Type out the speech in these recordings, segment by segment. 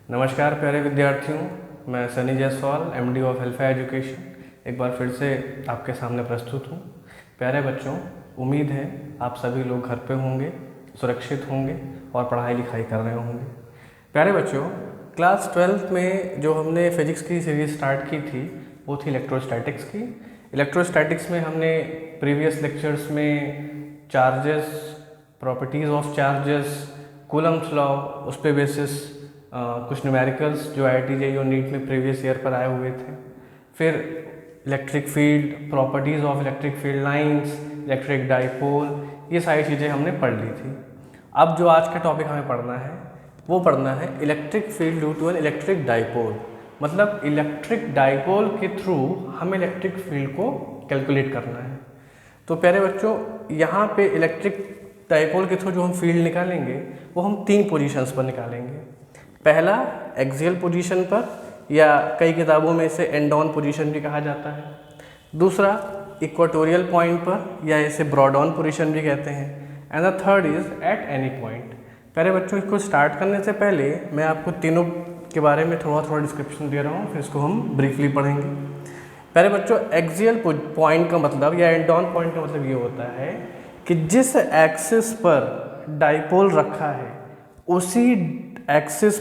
नमस्कार प्यारे विद्यार्थियों, मैं Sunny Jaiswal MD of alpha education एक बार फिर से आपके सामने प्रस्तुत हूँ। प्यारे बच्चों, उम्मीद है आप सभी लोग घर पे होंगे, सुरक्षित होंगे और पढ़ाई लिखाई कर रहे होंगे। प्यारे बच्चों, क्लास 12th में जो हमने फिजिक्स की सीरीज स्टार्ट की थी वो थी इलेक्ट्रोस्टैटिक्स की। इलेक्ट्रोस्टैटिक्स में हमने प्रीवियस लेक्चर्स में charges, properties of charges, Coulomb's law, उस पे बेसिस कुछ न्यूमेरिकल्स जो IIT JEE और नीट में प्रीवियस ईयर पर आए हुए थे। फिर electric field, properties of electric field lines, electric dipole, ये सारी चीज़ें हमने पढ़ ली थी। अब जो आज का टॉपिक हमें पढ़ना है वो पढ़ना है electric field due to an electric dipole. मतलब इलेक्ट्रिक डाइपोल के थ्रू हमें इलेक्ट्रिक फील्ड को कैलकुलेट करना है। तो प्यारे बच्चों, यहाँ पे इलेक्ट्रिक डाइपोल के थ्रू जो हम फील्ड निकालेंगे वो हम 3 पोजीशंस पर निकालेंगे। पहला एक्सियल पोजीशन पर, या कई किताबों में इसे एंड ऑन पोजीशन भी कहा जाता है। दूसरा इक्वेटोरियल पॉइंट पर, या इसे ब्रॉड ऑन पोजीशन भी कहते हैं। And the third is at any point. प्यारे बच्चों, इसको स्टार्ट करने से पहले मैं आपको तीनों के बारे में थोड़ा डिस्क्रिप्शन दे रहा हूँ, फिर इसको हम ब्रीफली पढ़ेंगे। प्यारे बच्चों, एक्सियल पॉइंट का मतलब या एंड ऑन पॉइंट का मतलब ये होता है कि जिस एक्सिस पर डाइपोल रखा है उसी एक्सिस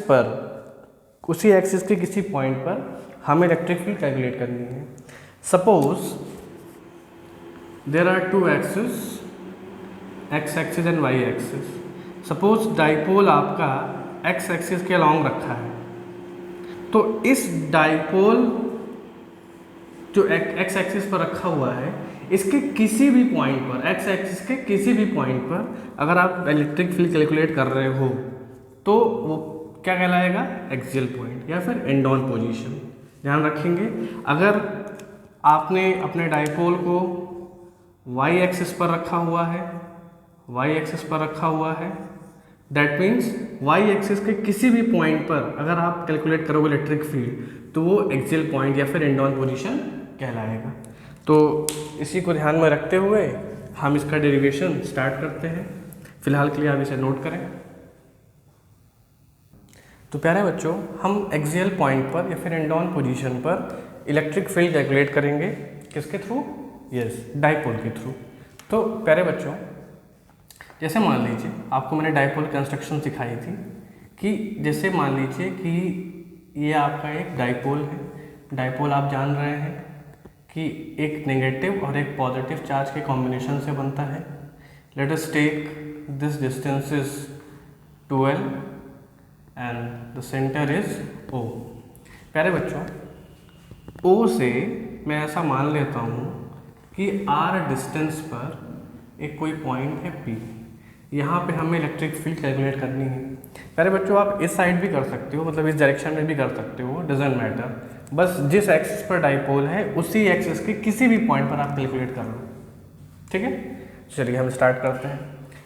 के किसी पॉइंट पर हमें इलेक्ट्रिक फील्ड कैलकुलेट करनी है। Suppose there are 2 axis, X axis and Y axis. Suppose dipole आपका एक्स एक्सिस के अलॉन्ग रखा है, तो इस डाइपोल जो एक्स एक्सिस पर रखा हुआ है, इसके किसी भी पॉइंट पर, एक्स एक्सिस के किसी भी पॉइंट पर अगर आप इलेक्ट्रिक फील्ड कैलकुलेट कर रहे हो तो वो क्या कहलाएगा? एक्सियल पॉइंट या फिर एंड ऑन पोजीशन। ध्यान रखेंगे, अगर आपने अपने डाइपोल को वाई एक्सिस पर रखा हुआ है, दैट मीन्स वाई एक्सिस के किसी भी पॉइंट पर अगर आप कैलकुलेट करोगे इलेक्ट्रिक फील्ड तो वो एक्सियल पॉइंट या फिर एंड ऑन पोजीशन कहलाएगा। तो इसी को ध्यान में रखते हुए हम इसका डेरिवेशन स्टार्ट करते हैं। फिलहाल के लिए आप इसे नोट करें। तो प्यारे बच्चों, हम एक्सियल पॉइंट पर या फिर एंड ऑन पोजीशन पर इलेक्ट्रिक फील्ड कैलकुलेट करेंगे। किसके थ्रू? यस, डाइपोल के थ्रू। तो प्यारे बच्चों, जैसे मान लीजिए आपको मैंने डाइपोल कंस्ट्रक्शन सिखाई थी कि जैसे मान लीजिए कि ये आपका एक डाइपोल है। डाइपोल आप जान रहे हैं कि एक नेगेटिव और एक पॉजिटिव चार्ज के कॉम्बिनेशन से बनता है। Let us take this distance is 12 and the centre is O। प्यारे बच्चों, O से मैं ऐसा मान लेता हूँ कि R डिस्टेंस पर एक कोई पॉइंट है P। यहाँ पे हमें इलेक्ट्रिक फील्ड कैलकुलेट करनी है। प्यारे बच्चों, आप इस साइड भी कर सकते हो, मतलब इस डायरेक्शन में भी कर सकते हो, डजेंट मैटर। बस जिस एक्सिस पर डाइपोल है उसी एक्सिस के किसी भी पॉइंट पर आप कैलकुलेट कर लो। ठीक है, चलिए हम स्टार्ट करते हैं।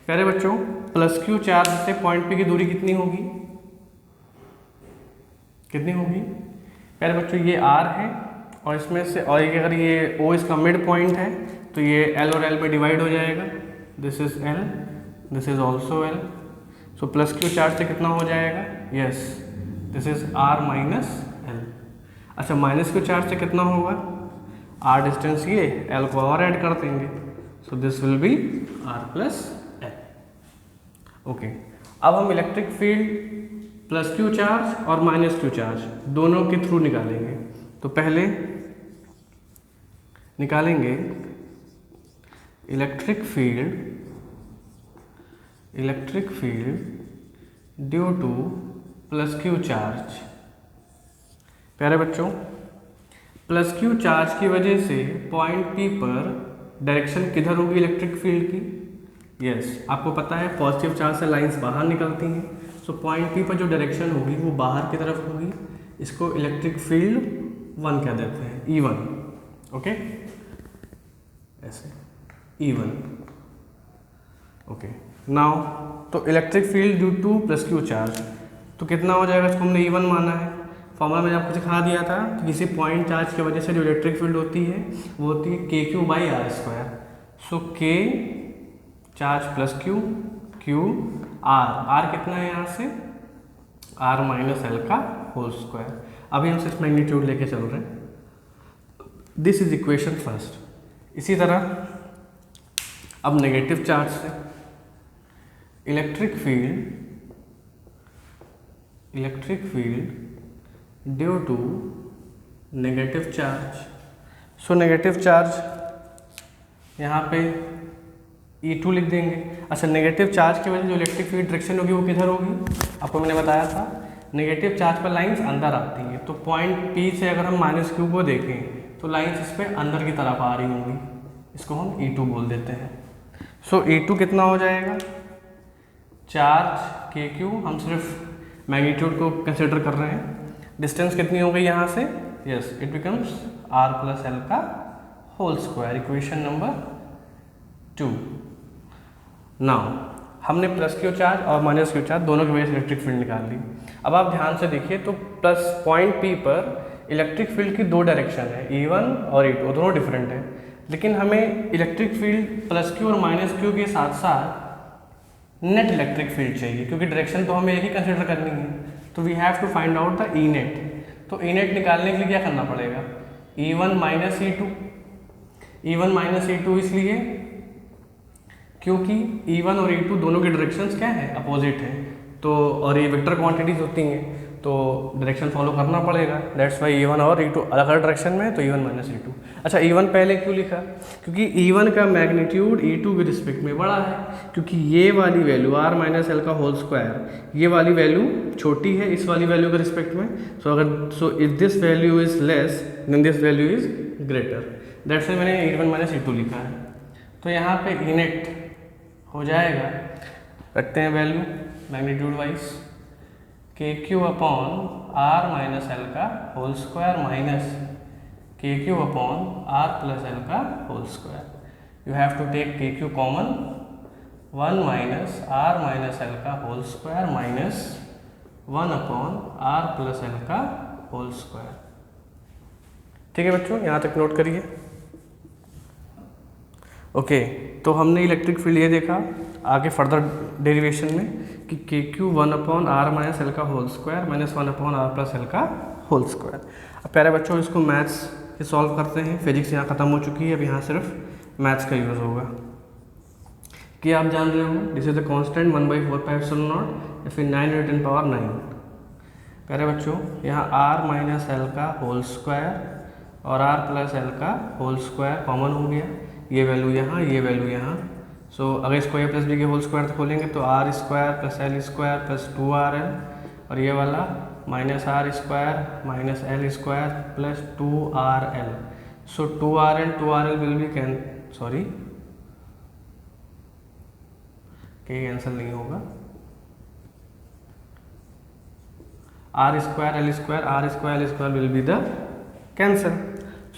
प्यारे बच्चों, +Q चार्ज से पॉइंट P की दूरी कितनी होगी? प्यारे बच्चों, ये R है और इसमें से, और अगर ये O इसका मिड पॉइंट है तो ये L और L में डिवाइड हो जाएगा। This is L, this is also L। So +Q charge से कितना हो जाएगा? Yes, this is R minus L। अच्छा, -Q चार्ज से कितना होगा? R डिस्टेंस ये, L को और ऐड कर देंगे, so this will be R plus L। Okay, अब हम इलेक्ट्रिक फील्ड +Q चार्ज और -Q चार्ज दोनों के थ्रू निकालेंगे। तो पहले निकालेंगे electric field due to +Q charge. प्यारे बच्चों, +Q चार्ज की वजह से पॉइंट P पर डायरेक्शन किधर होगी इलेक्ट्रिक फील्ड की? यस, आपको पता है पॉजिटिव चार्ज से लाइंस बाहर निकलती हैं, सो पॉइंट P पर जो डायरेक्शन होगी वो बाहर की तरफ होगी। इसको इलेक्ट्रिक फील्ड 1 कह देते हैं, E1। ओके, ऐसे E1। ओके, नाउ तो electric field due to +Q charge, तो कितना हो जाएगा? इसको हमने E1 माना है। फॉर्मूला मैंने आपको सिखा दिया था कि किसी पॉइंट चार्ज की वजह से जो इलेक्ट्रिक फील्ड होती है वो होती है KQ/R²। So K charge +Q, Q R, R कितना है यहाँ से? आर माइनस एल का होल स्क्वायर। अभी हम सिर्फ मैग्नीट्यूड लेके चल रहे हैं। This is equation first. इसी तरह अब नेगेटिव चार्ज से electric field due to negative charge. So negative charge यहाँ पे E2 लिख देंगे। अच्छा, नेगेटिव चार्ज की वजह से जो इलेक्ट्रिक फील्ड डायरेक्शन होगी वो किधर होगी, आपको मैंने बताया था नेगेटिव चार्ज पर लाइंस अंदर आती हैं। तो पॉइंट P से अगर हम माइनस Q को देखें तो लाइंस इस पर अंदर की तरफ आ रही होंगी, इसको हम E2 बोल देते हैं। सो E2 कितना हो जाएगा, चार्ज KQ, हम सिर्फ मैग्नीट्यूड को कंसिडर कर रहे हैं। डिस्टेंस कितनी हो गई यहाँ से, yes it becomes R plus L का whole square. Equation number 2। Now हमने प्लस क्यू चार्ज और माइनस क्यू चार्ज दोनों की वजह से इलेक्ट्रिक फील्ड निकाल ली। अब आप ध्यान से देखिए तो प्लस पॉइंट P पर इलेक्ट्रिक फील्ड की दो डायरेक्शन है, E1 और E2, दोनों डिफरेंट है। लेकिन हमें इलेक्ट्रिक फील्ड प्लस क्यू और माइनस क्यू के साथ साथ नेट इलेक्ट्रिक फील्ड चाहिए, क्योंकि डायरेक्शन तो हमें एक ही कंसिडर करनी है। तो we have to find out the E net. तो ई नेट निकालने के लिए क्या करना पड़ेगा, E1 minus E2। E1 minus E2 इसलिए क्योंकि E1 और E2 दोनों की डायरेक्शंस क्या है, अपोजिट है। तो और ये वेक्टर क्वांटिटीज होती हैं तो डायरेक्शन फॉलो करना पड़ेगा। दैट्स वाई E1 और E2 अलग अलग डायरेक्शन में है, तो E1 माइनस E2। अच्छा, E1 पहले क्यों लिखा, क्योंकि E1 का मैग्नीट्यूड E2 के रिस्पेक्ट में बड़ा है, क्योंकि ये वाली वैल्यू R माइनस एल का होल स्क्वायर, ये वाली वैल्यू छोटी है इस वाली वैल्यू के रिस्पेक्ट में। So if this value is less than this value is greater, that's why मैंने E1 माइनस E2 लिखा है। तो यहाँ पे ई नेट हो जाएगा, रखते हैं value magnitude wise, KQ upon R minus L का whole square minus KQ upon R plus L का whole square. You have to take KQ common, 1 minus R minus L का whole square minus 1 upon R plus L का whole square. ठीक है बच्चों, यहाँ तक note करिए। ओके, तो हमने इलेक्ट्रिक फील्ड ये देखा। आगे फर्दर डेरिवेशन में कि KQ 1 upon R minus L का whole square minus 1 upon R plus L का होल स्क्वायर। अब प्यारे बच्चों इसको मैथ्स से सॉल्व करते हैं। फिजिक्स यहाँ ख़त्म हो चुकी है, अब यहाँ सिर्फ मैथ्स का यूज़ होगा। कि आप जान रहे हो दिस इज द कांस्टेंट 1/4πε0 या फिर 9 × 10⁹। प्यारे बच्चों यहाँ R माइनस एल का होल स्क्वायर और R प्लस एल का होल स्क्वायर कॉमन हो गया। ये वैल्यू यहाँ, ये वैल्यू यहाँ। सो अगर इसको a प्लस बी के होल स्क्वायर खोलेंगे तो R square plus L square plus 2RL, और ये वाला minus R square minus L square plus 2RL। So 2RL will be sorry cancel नहीं होगा, R square L square R square L square will be the cancel.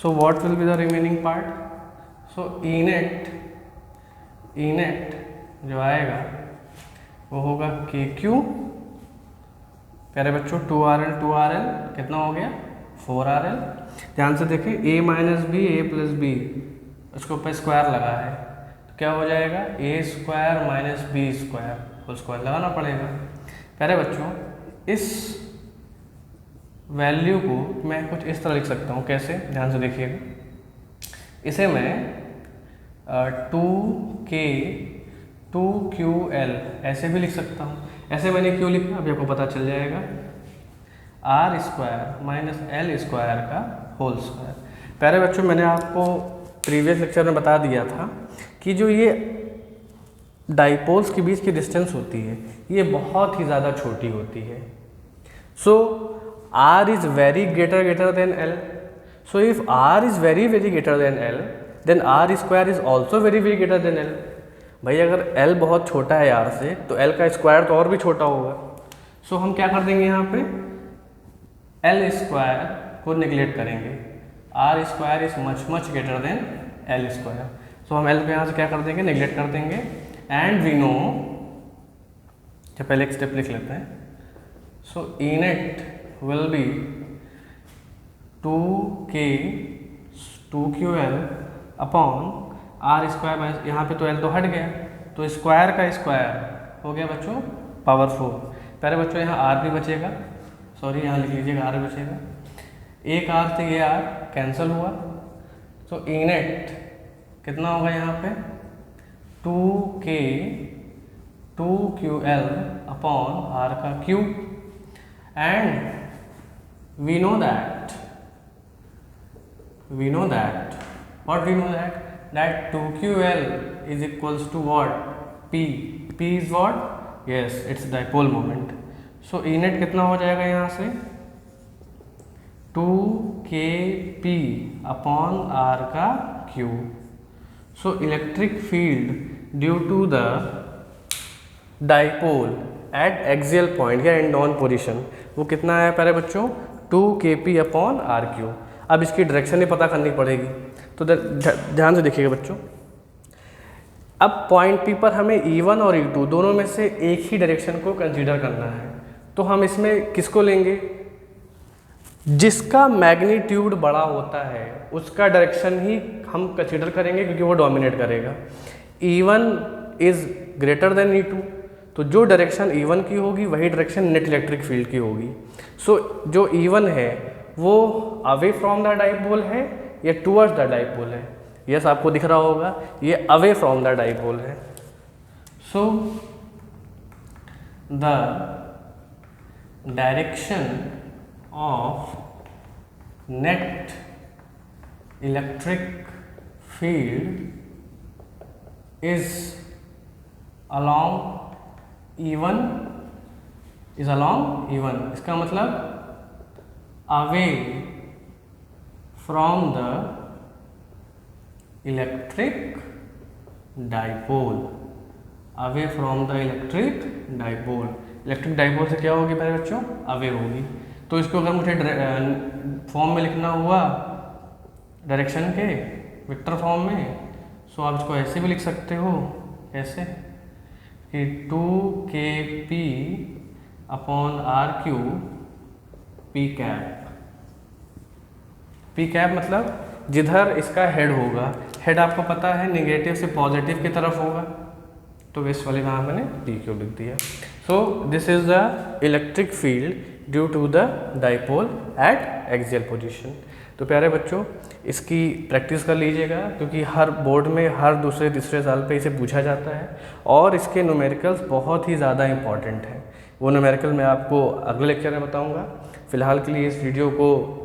So what will be the remaining part, so E net जो आएगा वो होगा KQ, प्यारे बच्चों 2RL कितना हो गया 4RL। ध्यान से देखें a minus B a plus B, उसके ऊपर स्क्वायर लगा है तो क्या हो जाएगा a square minus B square, whole square लगाना पड़ेगा। प्यारे बच्चों इस वैल्यू को मैं कुछ इस तरह लिख सकता हूँ, कैसे, ध्यान से देखिएगा। इसे मैं 2QL ऐसे भी लिख सकता हूँ। ऐसे मैंने क्यों लिखा अभी आपको पता चल जाएगा, R square minus L square का होल स्क्वायर। प्यारे बच्चों मैंने आपको प्रीवियस लेक्चर में बता दिया था कि जो ये डाइपोल्स के बीच की डिस्टेंस होती है ये बहुत ही ज़्यादा छोटी होती है। So R is very greater than L। So if R is very greater than L then R square is also very greater than L। भाई अगर L बहुत छोटा है R से तो L का स्क्वायर तो और भी छोटा होगा। सो हम क्या कर देंगे यहाँ पे L स्क्वायर को निगलेक्ट करेंगे, R square is much greater than L square. So हम L को यहाँ से क्या कर देंगे, निगलेक्ट कर देंगे। एंड वी नो, तो पहले एक स्टेप लिख लेते हैं। So E net will be 2QL upon R square by, यहाँ पे तो L तो हट गया तो स्क्वायर का स्क्वायर हो गया बच्चों पावर 4। प्यारे बच्चों यहाँ आर भी बचेगा, सॉरी यहाँ लिख लीजिएगा आर बचेगा, एक आर से ये आर कैंसिल हुआ, तो ई नेट कितना होगा यहाँ पे 2QL अपॉन आर का cube, and we know that what we know that 2QL is equals to what P is what, yes it's dipole moment. So E net कितना हो जाएगा यहाँ से 2KP अपॉन R का Q. So electric field due to the dipole at axial point या end on position वो कितना है प्यारे बच्चों 2KP अपॉन RQ. अब इसकी डायरेक्शन ही पता करनी पड़ेगी, तो ध्यान से देखिएगा बच्चों। अब पॉइंट P पर हमें E1 और E2 दोनों में से एक ही डायरेक्शन को कंसीडर करना है, तो हम इसमें किसको लेंगे, जिसका मैग्नीट्यूड बड़ा होता है उसका डायरेक्शन ही हम कंसीडर करेंगे, क्योंकि वो डोमिनेट करेगा। E1 is greater than E2, तो जो डायरेक्शन E1 की होगी वही डायरेक्शन नेट इलेक्ट्रिक फील्ड की होगी। सो जो E1 है वो अवे फ्रॉम द डाइपोल है या टूवर्ड्स द डाइपोल है, यस आपको दिख रहा होगा ये अवे फ्रॉम द डाइपोल है। So the direction of net electric field is along E1 इसका मतलब away from the electric dipole, electric dipole से क्या होगी मेरे बच्चों अवे होगी। तो इसको अगर मुझे फॉर्म में लिखना हुआ डायरेक्शन के वेक्टर फॉर्म में, सो आप इसको ऐसे भी लिख सकते हो, ऐसे कि 2KP upon RQ P cap मतलब जिधर इसका हेड होगा, हेड आपको पता है नेगेटिव से पॉजिटिव की तरफ होगा, तो इस वाले वहाँ मैंने PQ लिख दिया। So this is the electric field due to the dipole at axial position. तो प्यारे बच्चों इसकी प्रैक्टिस कर लीजिएगा, क्योंकि हर बोर्ड में हर दूसरे तीसरे साल पे इसे पूछा जाता है और इसके न्यूमेरिकल्स बहुत ही ज़्यादा इंपॉर्टेंट हैं। वो न्यूमेरिकल मैं आपको अगले लेक्चर में बताऊंगा। फ़िलहाल के लिए इस वीडियो को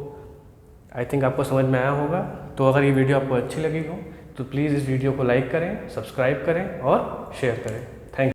आई थिंक आपको समझ में आया होगा। तो अगर ये वीडियो आपको अच्छी लगी हो तो प्लीज़ इस वीडियो को लाइक करें, सब्सक्राइब करें और शेयर करें।